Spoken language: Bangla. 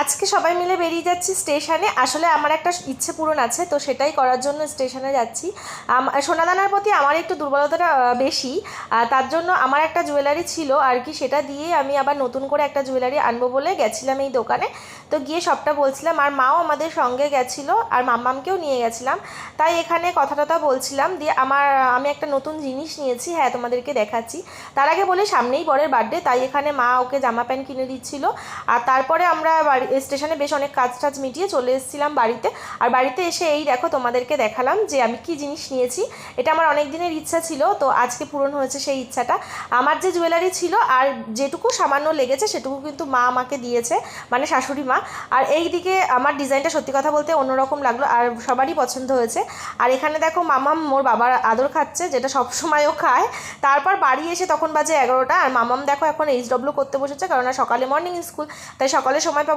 আজকে সবাই মিলে বেরিয়ে যাচ্ছি স্টেশনে। আসলে আমার একটা ইচ্ছে পূরণ আছে, তো সেটাই করার জন্য স্টেশনে যাচ্ছি। সোনাদানার প্রতি আমার একটু দুর্বলতাটা বেশি, তার জন্য আমার একটা জুয়েলারি ছিল আর কি, সেটা দিয়ে আমি আবার নতুন করে একটা জুয়েলারি আনবো বলে গেছিলাম এই দোকানে। তো গিয়ে সবটা বলছিলাম, আর মাও আমাদের সঙ্গে গেছিলো, আর মাম্মামকেও নিয়ে গেছিলাম। তাই এখানে কথা টথা বলছিলাম, দিয়ে আমি একটা নতুন জিনিস নিয়েছি, হ্যাঁ তোমাদেরকে দেখাচ্ছি। তার আগে বলে সামনেই বরের বার্থডে, তাই এখানে মা ওকে জামা প্যান্ট কিনে দিচ্ছিল। আর তারপরে আমরা স্টেশনে বেশ অনেক কাজ টাজ মিটিয়ে চলে এসেছিলাম বাড়িতে। আর বাড়িতে এসে এই দেখো তোমাদেরকে দেখালাম যে আমি কি জিনিস নিয়েছি। এটা আমার অনেক দিনের ইচ্ছা ছিল, তো আজকে পূরণ হয়েছে সেই ইচ্ছাটা। আমার যে জুয়েলারি ছিল আর যেটুকু সামান্য লেগেছে সেটুকু কিন্তু মা আমাকে দিয়েছে, মানে শাশুড়ি মা। আর এই দিকে আমার ডিজাইনটা সত্যি কথা বলতে অন্যরকম লাগলো, আর সবারই পছন্দ হয়েছে। আর এখানে দেখো মামাম মোর বাবার আদর খাচ্ছে, যেটা সবসময়ও খায়। তারপর বাড়ি এসে তখন বাজে 11টা, আর মামাম দেখো এখন HW করতে বসেছে, কারণ সকালে মর্নিং স্কুল, তাই সকালে সময় পাবো